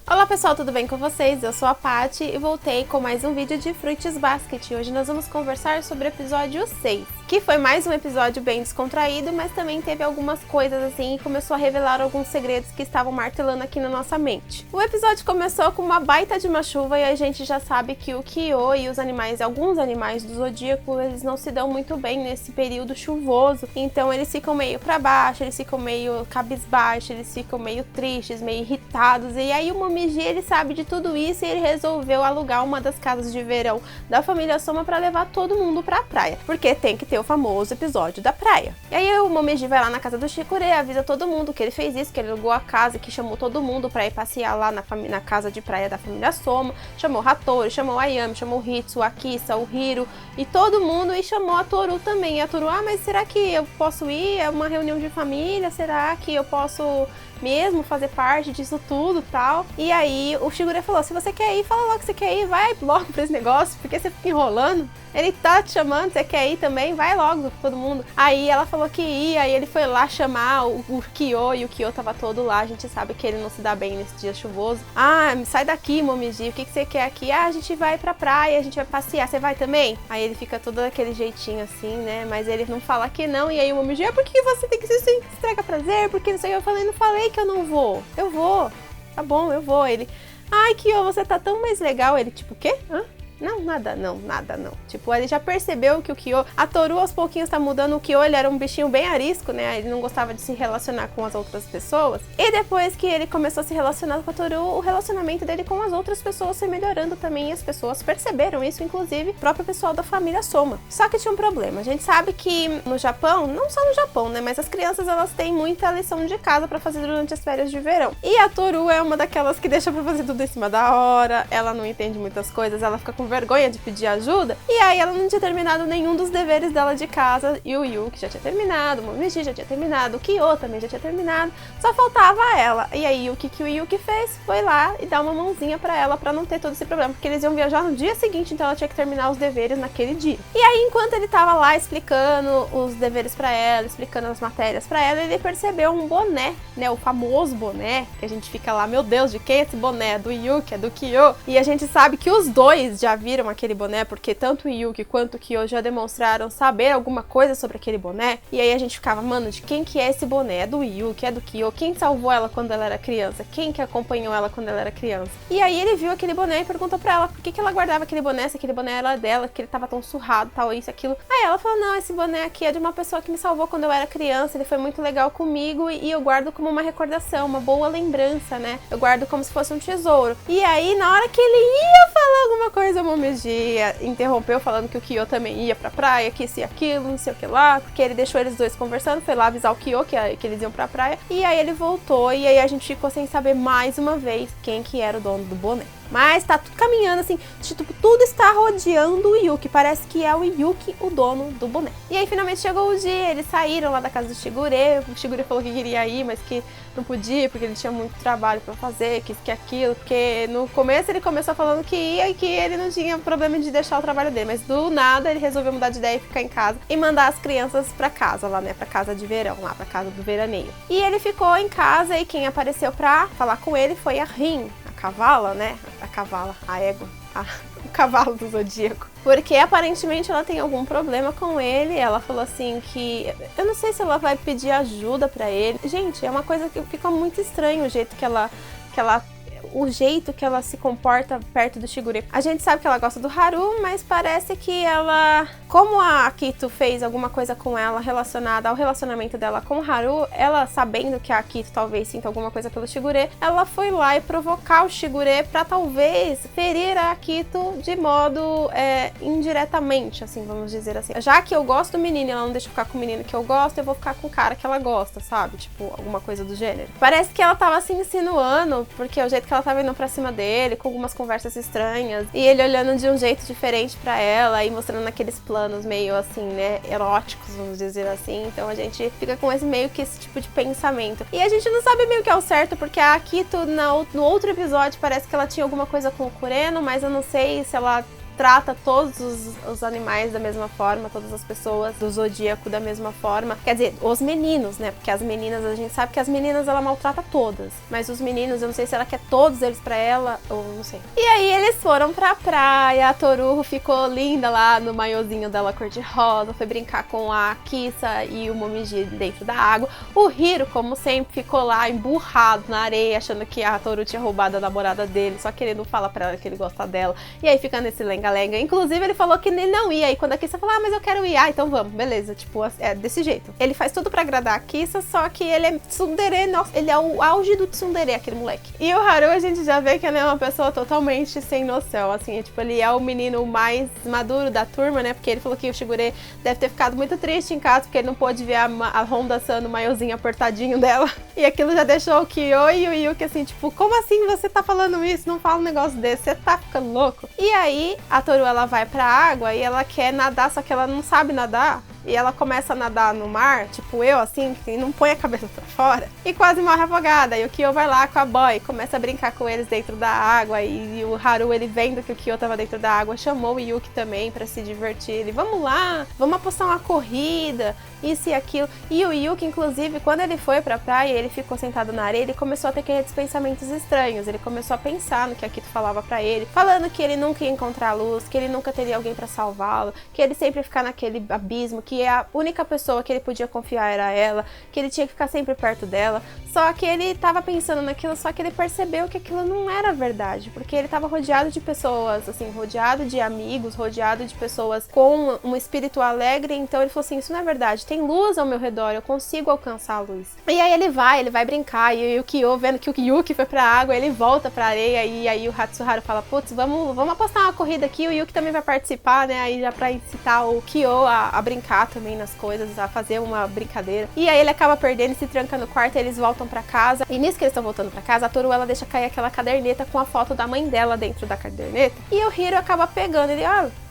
Olá pessoal, tudo bem com vocês? Eu sou a Paty e voltei com mais um vídeo de Fruits Basket. Hoje nós vamos conversar sobre o episódio 6, que foi mais um episódio bem descontraído, mas também teve algumas coisas assim e começou a revelar alguns segredos que estavam martelando aqui na nossa mente. O episódio começou com uma baita de uma chuva e a gente já sabe que o Kyo e os animais, alguns animais do Zodíaco, eles não se dão muito bem nesse período chuvoso, então eles ficam meio pra baixo, eles ficam meio cabisbaixos, eles ficam meio tristes, meio irritados, e aí o Momiji, ele sabe de tudo isso e ele resolveu alugar uma das casas de verão da família Soma para levar todo mundo pra praia, porque tem que ter o famoso episódio da praia. E aí o Momiji vai lá na casa do Shigure, avisa todo mundo que ele fez isso, que ele alugou a casa, que chamou todo mundo pra ir passear lá na casa de praia da família Soma, chamou o Hattori, chamou o Ayami, chamou o Hitsu, a Kisa, o Hiro e todo mundo, e chamou a Toru também. E a Toru, mas será que eu posso ir? É uma reunião de família, será que eu posso mesmo fazer parte disso tudo e tal? E aí o Shigure falou, se você quer ir, fala logo que você quer ir, vai logo pra esse negócio, porque você fica enrolando, ele tá te chamando, você quer ir também, vai logo, todo mundo. Aí ela falou que ia, aí ele foi lá chamar o Kyo, e o Kyo tava todo lá, a gente sabe que ele não se dá bem nesse dia chuvoso. Sai daqui, Momiji, o que você quer aqui? A gente vai pra praia, a gente vai passear, você vai também? Aí ele fica todo daquele jeitinho assim, né, mas ele não fala que não, e aí o Momiji, por que você tem que se estraga prazer, porque não sei, eu falei, não falei que eu não vou, eu vou, tá bom, eu vou. Ele, Kyo, você tá tão mais legal. Ele, tipo, o quê? Não, nada não. Tipo, ele já percebeu que o Kyo, a Toru aos pouquinhos tá mudando. O Kyo, ele era um bichinho bem arisco, né? Ele não gostava de se relacionar com as outras pessoas. E depois que ele começou a se relacionar com a Toru, o relacionamento dele com as outras pessoas foi melhorando também. E as pessoas perceberam isso, inclusive o próprio pessoal da família Soma. Só que tinha um problema. A gente sabe que no Japão, não só no Japão, né? Mas as crianças, elas têm muita lição de casa pra fazer durante as férias de verão. E a Toru é uma daquelas que deixa pra fazer tudo em cima da hora. Ela não entende muitas coisas, ela fica com vergonha de pedir ajuda, e aí ela não tinha terminado nenhum dos deveres dela de casa, e o Yuki já tinha terminado, o Momiji já tinha terminado, o Kyo também já tinha terminado, só faltava ela. E aí o que o Yuki fez? Foi lá e dar uma mãozinha pra ela, pra não ter todo esse problema, porque eles iam viajar no dia seguinte, então ela tinha que terminar os deveres naquele dia. E aí, enquanto ele tava lá explicando os deveres pra ela, explicando as matérias pra ela, ele percebeu um boné, né, o famoso boné, que a gente fica lá, meu Deus, de quem é esse boné? É do Yuki, é do Kyo? E a gente sabe que os dois já viram aquele boné, porque tanto o Yuki quanto o Kyo já demonstraram saber alguma coisa sobre aquele boné, e aí a gente ficava, mano, de quem que é esse boné? É do Yuki, é do Kyo? Quem salvou ela quando ela era criança? Quem que acompanhou ela quando ela era criança? E aí ele viu aquele boné e perguntou pra ela por que ela guardava aquele boné, se aquele boné era dela, que ele tava tão surrado, tal, isso, aquilo. Aí ela falou, não, esse boné aqui é de uma pessoa que me salvou quando eu era criança, ele foi muito legal comigo e eu guardo como uma recordação, uma boa lembrança, né? Eu guardo como se fosse um tesouro. E aí, na hora que ele ia falar alguma coisa, o Momiji interrompeu falando que o Kyo também ia pra praia, que isso e aquilo, não sei o que lá, porque ele deixou eles dois conversando, foi lá avisar o Kyo que eles iam pra praia, e aí ele voltou, e aí a gente ficou sem saber mais uma vez quem que era o dono do boné. Mas tá tudo caminhando assim, tipo, tudo está rodeando o Yuki, parece que é o Yuki o dono do boné. E aí finalmente chegou o dia, eles saíram lá da casa do Shigure, o Shigure falou que queria ir, mas que não podia, porque ele tinha muito trabalho pra fazer, que isso, que aquilo, porque no começo ele começou falando que ia e que ele não tinha problema de deixar o trabalho dele, mas do nada ele resolveu mudar de ideia e ficar em casa e mandar as crianças pra casa lá, né, pra casa de verão, lá pra casa do veraneio. E ele ficou em casa e quem apareceu pra falar com ele foi a Rin, cavala, né? A égua, o cavalo do Zodíaco. Porque aparentemente ela tem algum problema com ele. Ela falou assim que... eu não sei se ela vai pedir ajuda pra ele. Gente, é uma coisa que fica muito estranho o jeito o jeito que ela se comporta perto do Shigure. A gente sabe que ela gosta do Haru, mas parece que ela... como a Akito fez alguma coisa com ela relacionada ao relacionamento dela com o Haru, ela sabendo que a Akito talvez sinta alguma coisa pelo Shigure, ela foi lá e provocar o Shigure pra talvez ferir a Akito de modo indiretamente, assim, vamos dizer assim. Já que eu gosto do menino e ela não deixa eu ficar com o menino que eu gosto, eu vou ficar com o cara que ela gosta, sabe? Tipo, alguma coisa do gênero. Parece que ela tava se insinuando, porque o jeito que ela tava indo pra cima dele, com algumas conversas estranhas, e ele olhando de um jeito diferente pra ela e mostrando aqueles planos meio assim, né, eróticos, vamos dizer assim. Então a gente fica com esse tipo de pensamento. E a gente não sabe meio que é o certo, porque a Akito no outro episódio parece que ela tinha alguma coisa com o Kureno, mas eu não sei se ela trata todos os animais da mesma forma, todas as pessoas do zodíaco da mesma forma. Quer dizer, os meninos, né? Porque as meninas, a gente sabe que as meninas ela maltrata todas. Mas os meninos, eu não sei se ela quer todos eles pra ela, ou não sei. E aí eles foram pra praia, a Toru ficou linda lá no maiozinho dela cor-de-rosa, foi brincar com a Kissa e o Momiji dentro da água. O Hiro, como sempre, ficou lá emburrado na areia, achando que a Toru tinha roubado a namorada dele, só que ele não fala pra ela que ele gosta dela. E aí fica nesse lenga-lenga. Inclusive, ele falou que ele não ia. E quando a Kissa falou, mas eu quero ir. Então vamos, beleza. Tipo, é desse jeito. Ele faz tudo pra agradar a Kissa, só que ele é tsundere, nossa, ele é o auge do tsundere, aquele moleque. E o Haru, a gente já vê que ele é uma pessoa totalmente sem noção, assim, tipo, ele é o menino mais maduro da turma, né? Porque ele falou que o Shigure deve ter ficado muito triste em casa, porque ele não pôde ver a Honda-san no maiozinho apertadinho dela. E aquilo já deixou o Kyo e o Yuki assim, tipo, como assim você tá falando isso? Não fala um negócio desse, você tá ficando louco? E aí, a Toru, ela vai pra água e ela quer nadar, só que ela não sabe nadar. E ela começa a nadar no mar, tipo eu, assim, que não põe a cabeça pra fora, e quase morre afogada. E o Kyo vai lá com a boy, começa a brincar com eles dentro da água, e o Haru, ele vendo que o Kyo tava dentro da água, chamou o Yuki também pra se divertir. Ele, vamos lá, vamos apostar uma corrida, isso e aquilo. E o Yuki, inclusive, quando ele foi pra praia, ele ficou sentado na areia, ele começou a ter aqueles pensamentos estranhos. Ele começou a pensar no que a Kito falava pra ele, falando que ele nunca ia encontrar a luz, que ele nunca teria alguém pra salvá-lo, que ele sempre ia ficar naquele abismo, que a única pessoa que ele podia confiar era ela, que ele tinha que ficar sempre perto dela. Só que ele tava pensando naquilo, só que ele percebeu que aquilo não era verdade, porque ele tava rodeado de pessoas, assim, rodeado de amigos, rodeado de pessoas com um espírito alegre. Então ele falou assim, isso não é verdade, tem luz ao meu redor, eu consigo alcançar a luz. E aí ele vai brincar, e o Kyo, vendo que o Yuki foi pra água, ele volta pra areia, e aí o Hatsuharu fala, putz, vamos apostar uma corrida aqui, o Yuki também vai participar, né, aí já pra incitar o Kyo a brincar também nas coisas, a fazer uma brincadeira. E aí ele acaba perdendo e se tranca no quarto, e eles voltam pra casa, e nisso que eles estão voltando pra casa, a Toru, ela deixa cair aquela caderneta com a foto da mãe dela dentro da caderneta, e o Hiro acaba pegando, ele,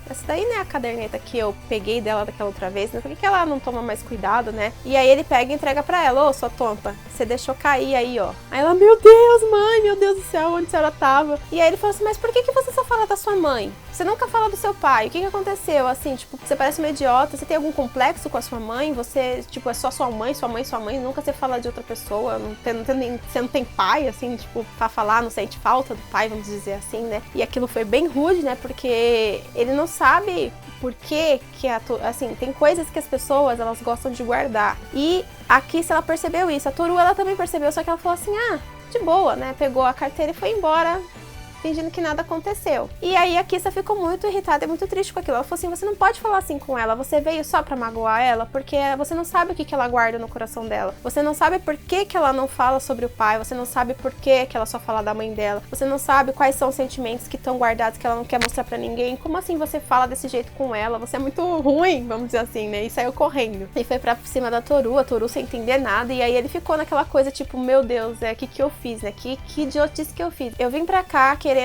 essa daí não é a caderneta que eu peguei dela daquela outra vez, né? Por que ela não toma mais cuidado, né? E aí ele pega e entrega pra ela, ô, sua tonta, você deixou cair aí, ó. Aí ela, meu Deus, mãe, meu Deus do céu, onde a senhora tava? E aí ele falou assim, mas por que você só fala da sua mãe? Você nunca fala do seu pai, o que aconteceu? Assim, tipo, você parece uma idiota, você tem algum complexo com a sua mãe? Você, tipo, é só sua mãe, nunca você fala de outra pessoa, você não tem pai, assim, tipo, pra falar, não sente falta do pai, vamos dizer assim, né? E aquilo foi bem rude, né? Porque ele não sabe por que assim, tem coisas que as pessoas, elas gostam de guardar. E a Kissa, ela percebeu isso, a Toru, ela também percebeu, só que ela falou assim, de boa, né? Pegou a carteira e foi embora, fingindo que nada aconteceu. E aí a Kissa ficou muito irritada e muito triste com aquilo. Ela falou assim, você não pode falar assim com ela, você veio só pra magoar ela, porque você não sabe o que ela guarda no coração dela. Você não sabe por que ela não fala sobre o pai, você não sabe por que ela só fala da mãe dela, você não sabe quais são os sentimentos que estão guardados que ela não quer mostrar pra ninguém. Como assim você fala desse jeito com ela? Você é muito ruim, vamos dizer assim, né? E saiu correndo. E foi pra cima da Toru, a Toru sem entender nada, e aí ele ficou naquela coisa tipo, meu Deus, que eu fiz, né? Que idiotice que eu fiz. Eu vim pra cá querendo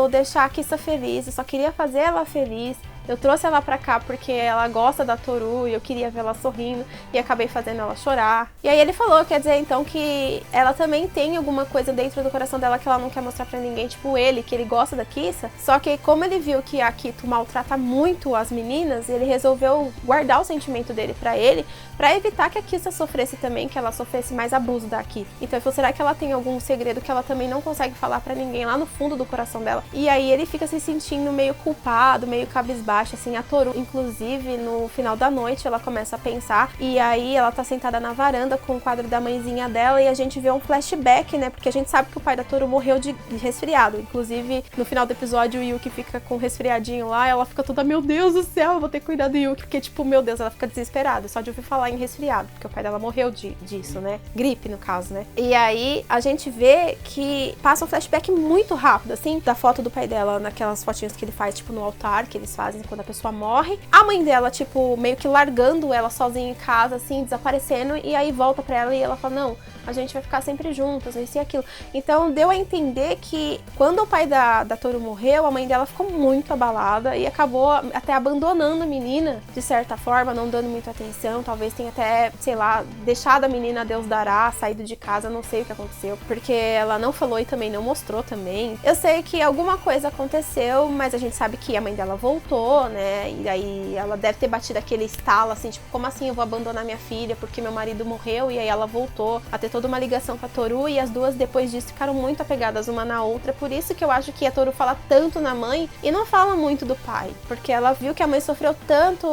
deixar a Kissa feliz, eu só queria fazer ela feliz. Eu trouxe ela pra cá porque ela gosta da Toru e eu queria ver ela sorrindo e acabei fazendo ela chorar. E aí ele falou, quer dizer então que ela também tem alguma coisa dentro do coração dela que ela não quer mostrar pra ninguém, tipo ele, que ele gosta da Kissa. Só que como ele viu que a Kito maltrata muito as meninas, ele resolveu guardar o sentimento dele pra ele, pra evitar que a Kissa sofresse também, que ela sofresse mais abuso da Kito. Então ele falou, será que ela tem algum segredo que ela também não consegue falar pra ninguém lá no fundo do coração dela? E aí ele fica se sentindo meio culpado, meio cabisbaixo, assim. A Toru, inclusive, no final da noite, ela começa a pensar, e aí ela tá sentada na varanda com o quadro da mãezinha dela, e a gente vê um flashback, né, porque a gente sabe que o pai da Toru morreu de resfriado. Inclusive, no final do episódio, o Yuki fica com um resfriadinho lá, e ela fica toda, meu Deus do céu, eu vou ter que cuidar do Yuki, porque, tipo, meu Deus, ela fica desesperada, só de ouvir falar em resfriado, porque o pai dela morreu disso, né, gripe, no caso, né. E aí, a gente vê que passa um flashback muito rápido, assim, da foto do pai dela, naquelas fotinhas que ele faz, tipo, no altar, que eles fazem, quando a pessoa morre. A mãe dela, tipo, meio que largando ela sozinha em casa, assim, desaparecendo, e aí volta pra ela e ela fala, não, a gente vai ficar sempre juntas, isso e aquilo. Então deu a entender que quando o pai da Toru morreu, a mãe dela ficou muito abalada e acabou até abandonando a menina, de certa forma, não dando muita atenção, talvez tenha até, sei lá, deixado a menina a Deus dará, saído de casa, não sei o que aconteceu, porque ela não falou e também não mostrou também. Eu sei que alguma coisa aconteceu, mas a gente sabe que a mãe dela voltou, né, e aí ela deve ter batido aquele estalo, assim, tipo, como assim eu vou abandonar minha filha porque meu marido morreu, e aí ela voltou a ter toda uma ligação com a Toru, e as duas depois disso ficaram muito apegadas uma na outra, por isso que eu acho que a Toru fala tanto na mãe e não fala muito do pai, porque ela viu que a mãe sofreu tanto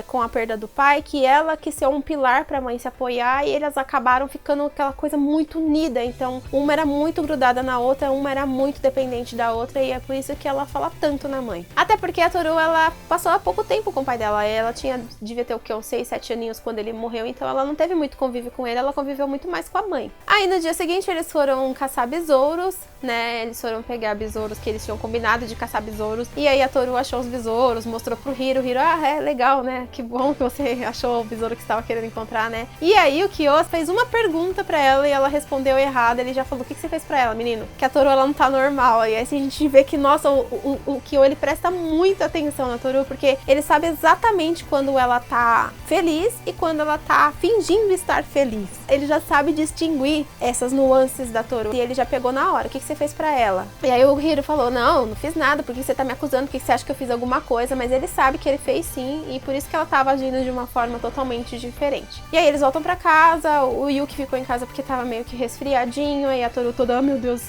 com a perda do pai, que ela quis ser um pilar pra mãe se apoiar, e eles acabaram ficando aquela coisa muito unida, então uma era muito grudada na outra, uma era muito dependente da outra, e é por isso que ela fala tanto na mãe. Até porque a Toru, ela passou há pouco tempo com o pai dela, ela devia ter o que, uns 6, 7 aninhos quando ele morreu, então ela não teve muito convívio com ele, ela conviveu muito mais com a mãe. Aí no dia seguinte eles foram caçar besouros, né, eles foram pegar besouros que eles tinham combinado de caçar besouros, e aí a Toru achou os besouros, mostrou pro Hiro, é legal, né, que bom que você achou o besouro que você estava querendo encontrar, né. E aí o Kyo fez uma pergunta pra ela e ela respondeu errado, ele já falou, o que você fez pra ela, menino? Que a Toru, ela não tá normal, e aí assim, a gente vê que, nossa, o Kyo, ele presta muita atenção na Toru, porque ele sabe exatamente quando ela tá feliz e quando ela tá fingindo estar feliz. Ele já sabe distinguir essas nuances da Toru, e ele já pegou na hora, o que você fez pra ela? E aí o Hiro falou, não fiz nada, por que você tá me acusando, por que você acha que eu fiz alguma coisa? Mas ele sabe que ele fez sim, e por isso que ela tava agindo de uma forma totalmente diferente. E aí eles voltam pra casa, o Yuki ficou em casa porque tava meio que resfriadinho, aí a Toru toda, meu Deus do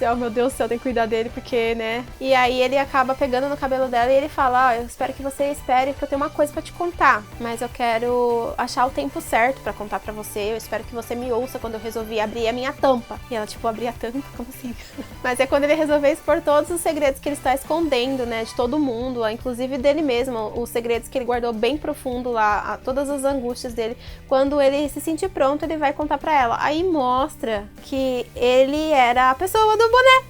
céu, tem que cuidar dele, porque, né? E aí ele acaba pegando no cabelo dela e ele fala, eu espero que você espere, porque eu tenho uma coisa pra te contar, mas eu quero achar o tempo certo pra contar pra você, eu espero que você me ouça quando eu resolvi abrir a minha tampa. E ela, tipo, abrir a tampa? Como assim? Mas é quando ele resolveu expor todos os segredos que ele está escondendo, né, de todo mundo, inclusive dele mesmo, os segredos que ele guardou bem profundo lá, todas as angústias dele. Quando ele se sentir pronto, ele vai contar pra ela. Aí mostra que ele era a pessoa do boné.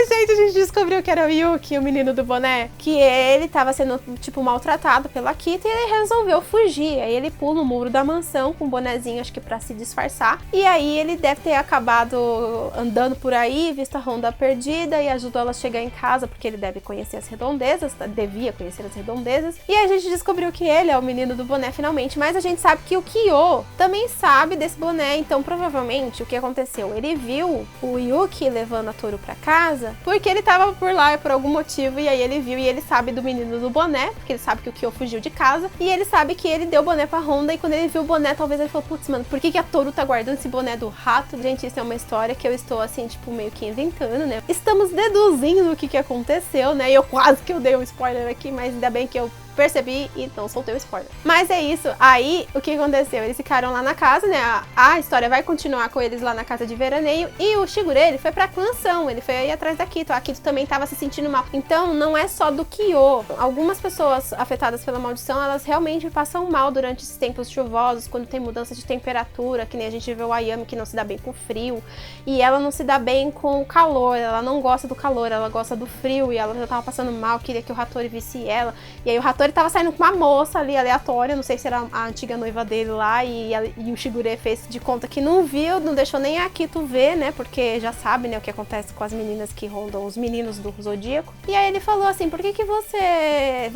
Gente, a gente descobriu que era o Yuki, o menino do boné, que ele tava sendo, tipo, maltratado pela Akito, e ele resolveu fugir. Aí ele pula o muro da mansão com o bonezinho, acho que pra se disfarçar, e aí ele deve ter acabado andando por aí, visto a Honda perdida, e ajudou ela a chegar em casa, porque ele deve conhecer as redondezas, devia conhecer as redondezas, e aí a gente descobriu que ele é o menino do boné finalmente, mas a gente sabe que o Kyo também sabe desse boné, então provavelmente o que aconteceu? Ele viu o Yuki levando a Toru pra casa, porque ele tava por lá por algum motivo, e aí ele viu, e ele sabe do menino do boné, porque ele sabe que o Kyo fugiu de casa, e ele sabe que ele deu o boné pra Honda, e quando ele viu o boné, talvez ele falou, putz, mano, por que a Toru tá guardando esse boné do rato? Gente, isso é uma história que eu estou, assim, tipo, meio que inventando, né? Estamos deduzindo o que aconteceu, né? E eu quase que eu dei um spoiler aqui, mas ainda bem que eu percebi e não soltei o spoiler. Mas é isso. Aí, o que aconteceu? Eles ficaram lá na casa, né? A história vai continuar com eles lá na casa de veraneio. E o Shigure, ele foi pra mansão. Ele foi aí atrás da Akito. A Akito também tava se sentindo mal. Então, não é só do Kyo. Algumas pessoas afetadas pela maldição, elas realmente passam mal durante esses tempos chuvosos, quando tem mudança de temperatura, que nem a gente vê o Ayami, que não se dá bem com o frio. E ela não se dá bem com o calor. Ela não gosta do calor, ela gosta do frio. E ela já tava passando mal, queria que o Hattori visse ela. E aí o Hattori tava saindo com uma moça ali, aleatória, não sei se era a antiga noiva dele lá, e o Shigure fez de conta que não viu, não deixou nem a Akito ver, né, porque já sabe, né, o que acontece com as meninas que rondam os meninos do Zodíaco. E aí ele falou assim, por que você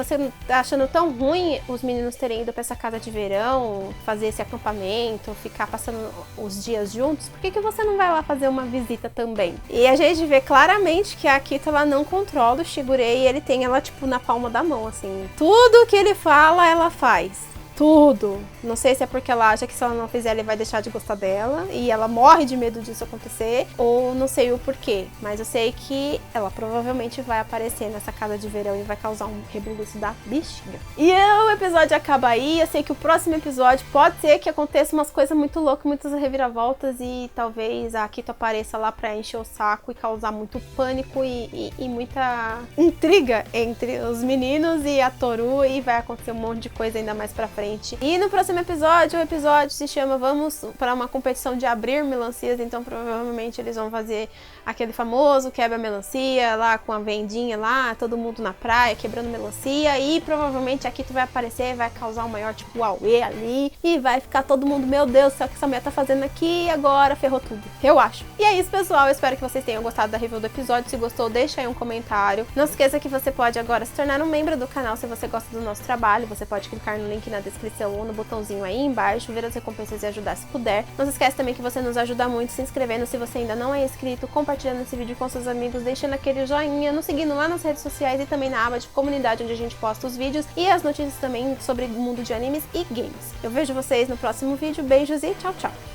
tá achando tão ruim os meninos terem ido pra essa casa de verão, fazer esse acampamento, ficar passando os dias juntos? Por que você não vai lá fazer uma visita também? E a gente vê claramente que a Akito, ela não controla o Shigure, e ele tem ela, tipo, na palma da mão, assim. Tudo que ele fala, ela faz. Tudo. Não sei se é porque ela acha que se ela não fizer, ele vai deixar de gostar dela, e ela morre de medo disso acontecer, ou não sei o porquê, mas eu sei que ela provavelmente vai aparecer nessa casa de verão e vai causar um rebuliço da bexiga. E o episódio acaba aí. Eu sei que o próximo episódio pode ser que aconteça umas coisas muito loucas, muitas reviravoltas, e talvez a Akito apareça lá pra encher o saco e causar muito pânico e muita intriga entre os meninos e a Toru, e vai acontecer um monte de coisa ainda mais pra frente. frente. E no próximo episódio, o episódio se chama Vamos para uma competição de abrir melancias, então provavelmente eles vão fazer aquele famoso quebra-melancia lá com a vendinha lá, todo mundo na praia quebrando melancia, e provavelmente aqui tu vai aparecer, vai causar o maior tipo auê ali, e vai ficar todo mundo, meu Deus do céu, o que essa mulher tá fazendo aqui agora? Ferrou tudo, eu acho. E é isso, pessoal, eu espero que vocês tenham gostado da review do episódio. Se gostou, deixa aí um comentário. Não se esqueça que você pode agora se tornar um membro do canal se você gosta do nosso trabalho. Você pode clicar no link na descrição ou no botãozinho aí embaixo, ver as recompensas e ajudar se puder. Não se esqueça também que você nos ajuda muito se inscrevendo se você ainda não é inscrito, compartilhando esse vídeo com seus amigos, deixando aquele joinha, nos seguindo lá nas redes sociais e também na aba de comunidade, onde a gente posta os vídeos e as notícias também sobre o mundo de animes e games. Eu vejo vocês no próximo vídeo. Beijos e tchau, tchau!